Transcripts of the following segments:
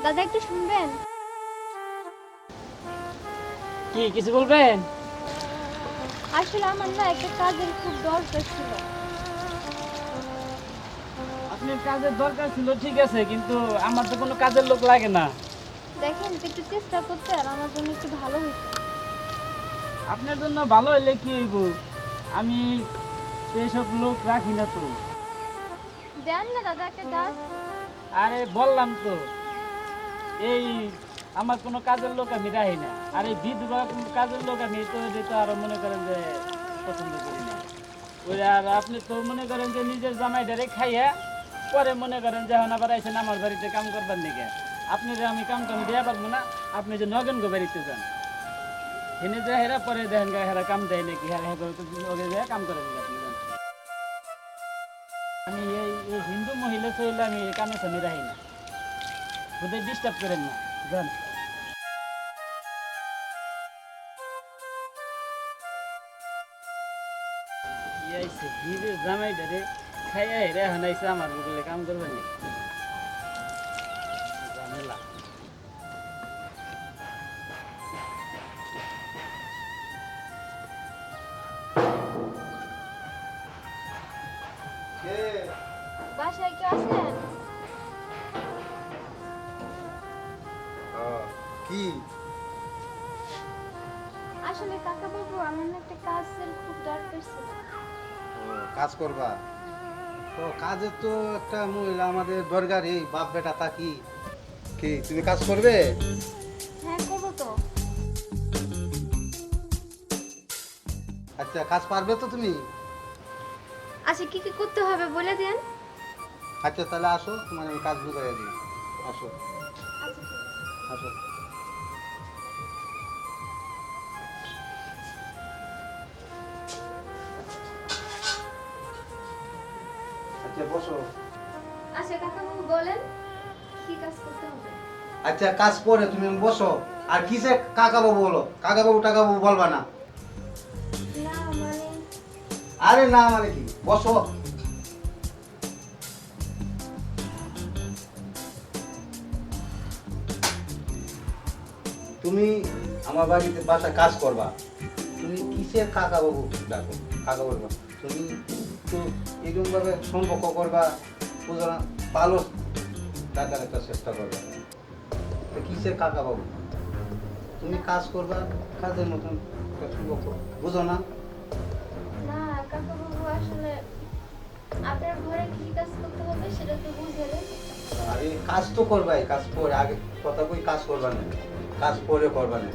দাদা একটু শুনবেন? কি কিছু বলবেন? আসলে আমার না একটা কাজের খুব দরকার ছিল। আপনার কাজের দরকার ছিল ঠিক আছে, কিন্তু আমার তো কোনো কাজের লোক লাগে না। দেখেন একটু চেষ্টা করতে, আর আমার জন্য একটু ভালো হইতো। আপনার জন্য ভালো হইলে কি হইব? আমি সেইসব লোক রাখি না তো। দেন না দাদা একটা কাজ। আরে বললাম তো, এই আমার কোনো কাজের লোক আমি রাখি না। আর এই বিধবা কাজের লোক আমি তো এটা আরো মনে করেন যে পছন্দ করি না। ওই আর আপনি তো মনে করেন যে নিজের জামাই ডারে খাইয়া পরে মনে করেন যে এখন আবার আইসেন আমার বাড়িতে কাম করবার দিকে। আপনি যে আমি কাম টাম দেওয়া পারবো না, আপনি যে নগেন গো বাড়িতে যান, এনে যে হেরা পরে দেখেন গা হেরা কাম দেয় নাকি, হেরা হেরা তো ওকে যায় কাম করে দিলে আপনি যান। আমি এই হিন্দু মহিলা চলে আমি এই কামে সামনে রাখি না, ওদের ডিস্টার্ব করেন না, যান। কি আইছে নিজের জামাই ডারে খাইয়া হেরা এখন আইসে আমার বলে কাম করবেন নাকি? ঝামেলা। বাসায় কেউ আছেন? কি আসলে কাকা বাবু, আমার না একটা কাজের খুব দরকার ছিল। কাজ করবা? তো কাজের তো একটা মহিলা আমাদের দরকার, এই বাপ বেটা থাকি। কি তুমি কাজ করবে? হ্যাঁ করবো তো। আচ্ছা, কাজ পারবে তো তুমি? আচ্ছা কি কি করতে হবে বলে দেন। আচ্ছা তাহলে আসো, তোমার আমি কাজ বুঝাই দিই। আসো আচ্ছা ঠিক আছে। আসো। আচ্ছা বসো। আচ্ছা কাকা বাবু বলেন, কি কাজ করতে হবে? আচ্ছা কাজ পরে তুমি বসো। আর কিসে কাকা বাবু বলো, কাকা বাবু টাকা বাবু বলবা না। না মানে আরে না মানে কি, বসো। তুমি আমার বাড়িতে বাসা কাজ করবা, তুমি কিসের কাকা বাবু ডাকো, কাকা বলবা। তুমি তো এরকম ভাবে সম্পর্ক করবা, বুঝো না, ভালো ডাকার একটা চেষ্টা করবা। তো কিসের কাকা বাবু, তুমি কাজ করবা, কাজের মতন একটা সম্পর্ক, বুঝো না। না কাকা বাবু, আসলে আপনার ঘরে কি কাজ করতে হবে সেটা তো বুঝলেন। আরে কাজ তো করবাই, কাজ পরে আগে কথা কই, কাজ করবা না, কাজ পরে করবা না,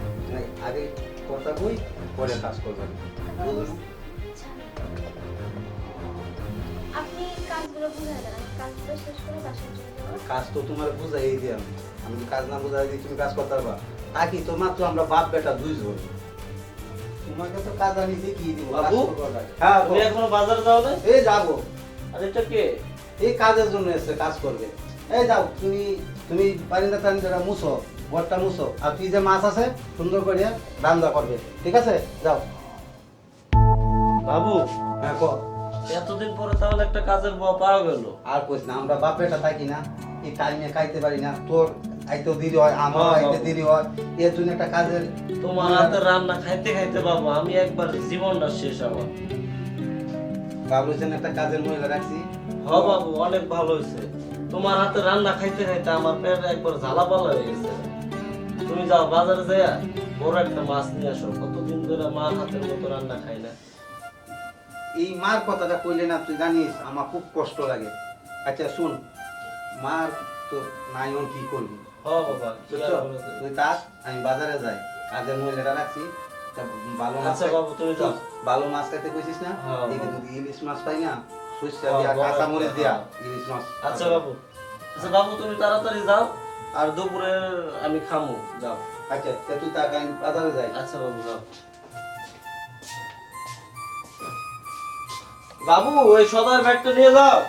আগে কথা কই পরে কাজ করবা না, বুঝো না। আপনি কাজগুলো বুঝাই দেন, আমি কাজগুলো শেষ করে বাসায় চলে যাবো। কাজ তো তোমার বুঝাই দিই আমি, আমি যদি কাজ না বুঝাই দিই তুমি কাজ করতে পারবা? থাকি তো মাত্র আমরা বাপ বেটা দুইজন, তোমাকে তো কাজ আমি দেখিয়ে দিব। বাবু? হ্যাঁ তুমি এখনো বাজারে যাও না? এই যাবো, আর এটা কে? এই কাজের জন্য এসে কাজ করবে। এই যাও, তুমি তুমি পারিন্দা টারিন্দা মুছো, বটটা মুছো, আর তুই যে মাছ আছে সুন্দর করে রান্না করবে, ঠিক আছে? যাও। বাবু, হ্যাঁ ক। এতদিন পরে তাহলে একটা কাজের বউ পাওয়া গেল। আর কইস না, আমরা বাপ বেটা থাকি না, এই টাইমে খাইতে পারি না, তোর আইতেও দেরি হয়, আমার হ্যাঁ, আইতে বাবু। দেরি হয়, এর জন্য একটা কাজের। তোমার হাতে রান্না খাইতে খাইতে বাবু আমি একবার জীবনটা শেষ আমার। বাবুর জন্য একটা কাজের মহিলা রাখছি। হ বাবু, অনেক ভালো হয়েছে। তোমার হাতে রান্না খাইতে খাইতে আমার পেট একবার ঝালাপালা হয়ে গেছে। তুমি যাও বাজারে যাইয়া বড় একটা মাছ নিয়ে আসো, কতদিন ধরে মার হাতের মতো রান্না খাই না। এই মার কথাটা কইলে না, তুই জানিস আমার খুব কষ্ট লাগে। আচ্ছা শুন, মার তো নাই, ওর কি করবি? হ বাবা, কি আর বুঝছো? বলা যায়। তুই তাস, আমি বাজারে যাই, কাজের মহিলাটা রাখছি। তা ভালো মাছ আচ্ছা বাবু, তুমি যাও। ভালো মাছ খাইতে কইছিস না? হ্যাঁ, দেখি বাবু। যদি ইলিশ মাছ পাই না, সরিষা হ্যাঁ, দিয়া, বড় কাঁচা মরিচ একটা, দিয়া হ্যাঁ। ইলিশ মাছ। আচ্ছা বাবু। আচ্ছা বাবু, তুমি তাড়াতাড়ি যাও, আর দুপুরে আমি খামু। যাও। আচ্ছা তা তুই তাকে আমি বাজারে যাই। আচ্ছা বাবু, যাও। বাবু, ওই সদার ব্যাগটা নিয়ে যাও।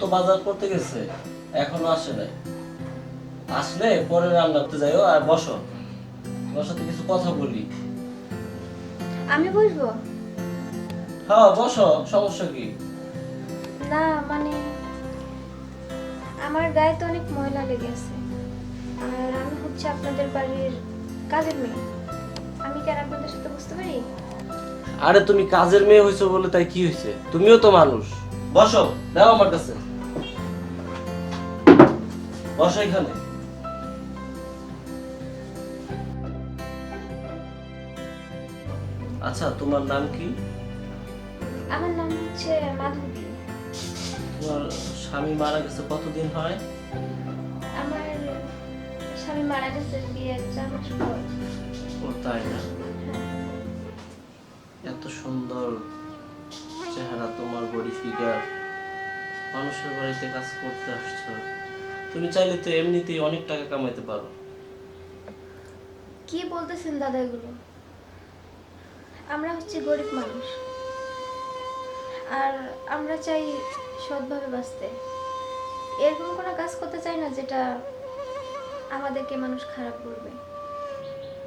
তো বাজার করতে গেছে, এখনো আসে নাই। আসলে পরে রান্না করতে যাইও। আর বসো, তোমার সাথে কিছু কথা বলি। আমি বসবো? হ্যাঁ বসো, সমস্যা কি? না মানে আমার গায়ে তো অনেক ময়লা লেগে আছে, আর আমি হচ্ছে আপনাদের বাড়ির কাজের মেয়ে। আমি কেন আপনাদের সাথে বুঝতে পারি? আরে তুমি কাজের মেয়ে হইছো বলে তাই কি হয়েছে? তুমিও তো মানুষ। বসো, দাও আমার কাছে, বসো এখানে। আচ্ছা, তোমার নাম কি? আমার নাম হচ্ছে মাধবী। তোমার স্বামী মারা গেছে কতদিন হয়? আমার স্বামী মারা গেছে বিয়ের 4 মাস পর। ও তাই না? এত সুন্দর চেহারা তোমার, বডি ফিগার, মানুষের বাড়িতে কাজ করতে আসছো। তুমি চাইলে তো এমনিতেই অনেক টাকা কামাইতে পারো। কি বলতেছেন দাদা এগুলো? আমরা হচ্ছে গরিব মানুষ, আর আমরা চাই সৎভাবে বাঁচতে। এরকম কোনো কাজ করতে চাই না যেটা আমাদেরকে মানুষ খারাপ করবে।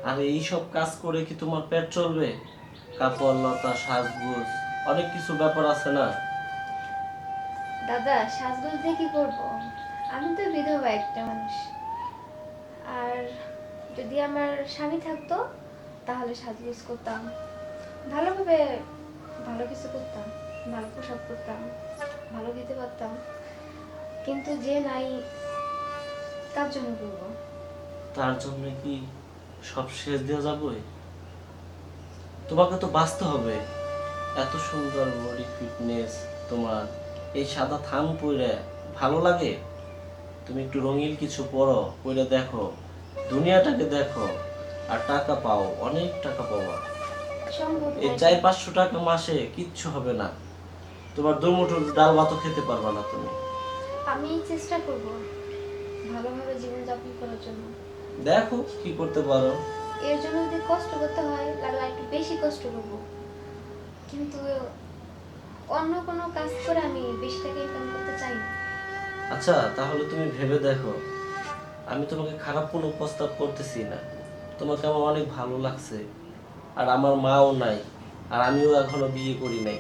আর এইসব কাজ করে কি তোমার পেট চলবে? কাপড় লতা, সাজগোজ, অনেক কিছু ব্যাপার আছে না? দাদা সাজগোজ দিয়ে কি করবো? আমি তো বিধবা একটা মানুষ, আর যদি আমার স্বামী থাকতো তাহলে সাজগোজ করতাম, ভালোভাবে ভালো কিছু করতাম, ভালো পোশাক করতাম, ভালো খেতে পারতাম। কিন্তু যে নাই, তার জন্য করবো? তার জন্য কি সব শেষ দেওয়া যাবে? তোমাকে তো বাঁচতে হবে। এত সুন্দর বডি ফিটনেস তোমার, এই সাদা থান পরে ভালো লাগে? তুমি একটু রঙিন কিছু পরো, পরে দেখো, দুনিয়াটাকে দেখো, আর টাকা পাও, অনেক টাকা পাওয়া। সম্ভব এই নয়। 400-500 টাকা মাসে কিচ্ছু হবে না। তোমার দুমুঠো ডাল ভাতও খেতে পারবা না তুমি। আমি চেষ্টা করব ভালোভাবে জীবনযাপন করার জন্য। দেখো কি করতে পারো। এর জন্য যদি কষ্ট করতে হয় তাহলে একটু বেশি কষ্ট করব, কিন্তু অন্য কোনো কাজ করে আমি বেশি টাকা ইনকাম করতে চাই না। আচ্ছা তাহলে তুমি ভেবে দেখো, আমি তোমাকে খারাপ কোনো প্রস্তাব করতেছি না। তোমাকে আমার অনেক ভালো লাগছে, আর আমার মাও নাই, আর আমিও এখনো বিয়ে করি নাই।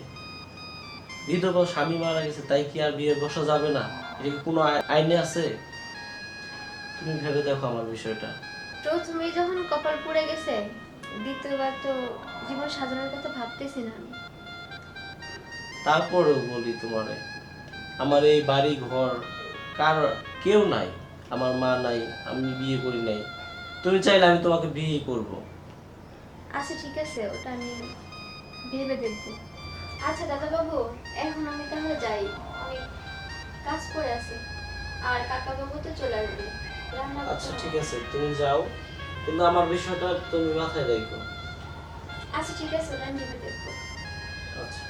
বিধবা স্বামী মারা গেছে, তাই কি আর বিয়ে বসা যাবে না? এটা কি কোনো আইনে আছে? তুমি ভেবে দেখো আমার বিষয়টা। প্রথমে যখন কপাল পুড়ে গেছে, দ্বিতীয়বার তো জীবন সাজানোর কথা ভাবতেছি না আমি। তারপরেও বলি তোমারে, আমার এই বাড়ি ঘর কার কেউ নাই, আমার মা নাই, আমি বিয়ে করি নাই। তুমি চাইলে আমি তোমাকে বিয়ে করব। আচ্ছা ঠিক আছে, ওটা আমি ভেবে দেখবো। আচ্ছা দাদা বাবু, এখন আমি তাহলে যাই, অনেক কাজ করে আছে, আর কাকা বাবু তো চলে আসবে, রান্না করতে আচ্ছা হবে। ঠিক আছে, তুমি যাও, কিন্তু আমার বিষয়টা তুমি মাথায় রেখো। আচ্ছা ঠিক আছে, ওটা আমি ভেবে দেখবো। আচ্ছা।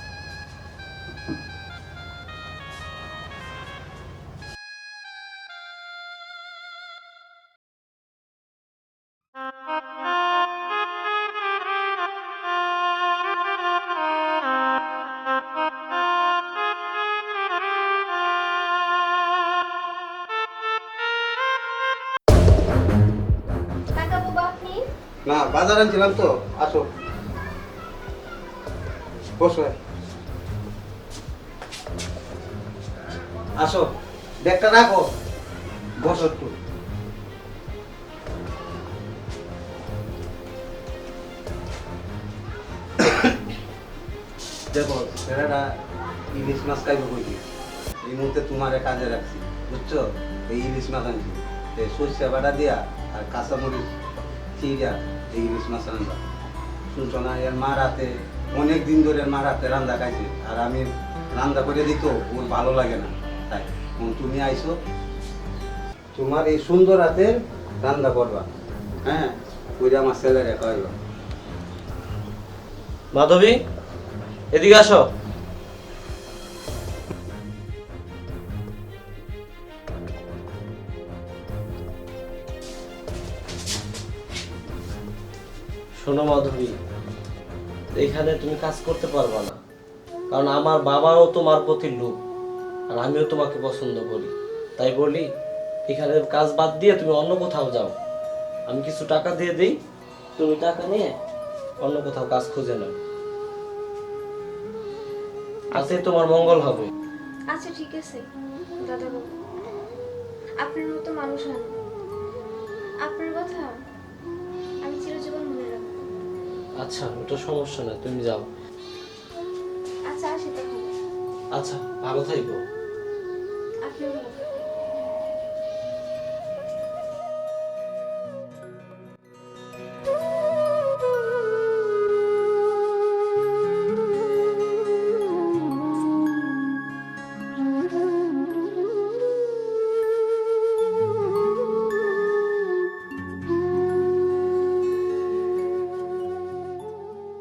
কাকা বাবু আপনি? না, বাজার আনছিলাম তো। আসো, বসো, আসো, ব্যাগটা রাখো, বসো একটু। দেখো ছেলেটা ইলিশ মাছ খাইবে কইছি, এই মুহূর্তে তোমার কাজে রাখছি, বুঝছো? এই ইলিশ মাছ আনছি, এই সরষে বাটা দিয়া আর কাঁচামরিচ চিড়া এই ইলিশ মাছ রান্না। শুনছো না, এর মা রাতে অনেক দিন ধরে মা রাতে রান্না খাইছে, আর আমি রান্না করে দিত ওর ভালো লাগে না, তাই তুমি আইছো, তোমার এই সুন্দর হাতে রান্না করবা, হ্যাঁ, ওইটা আমার ছেলেরে খাওয়াইবা। মাধবী, এদিকে আসো। শোনো মাধবী, এখানে তুমি কাজ করতে পারবা না, কারণ আমার বাবারও তোমার প্রতি লোভ। আর আমিও তোমাকে পছন্দ করি, তাই বলি এখানে কাজ বাদ দিয়ে তুমি অন্য কোথাও যাও। আমি কিছু টাকা দিয়ে দিই, তুমি টাকা নিয়ে অন্য কোথাও কাজ খুঁজে নাও, তাতে তোমার মঙ্গল হবে। আচ্ছা ঠিক আছে দাদা বাবু, আপনার মতো মানুষ আমি, আপনার কথা আমি চিরজীবন মনে রাখবো। আচ্ছা, ওটা সমস্যা না, তুমি যাও। আচ্ছা আসি তাহলে। আচ্ছা, ভালো থাকবো। আপনিও ভালো থাকবেন।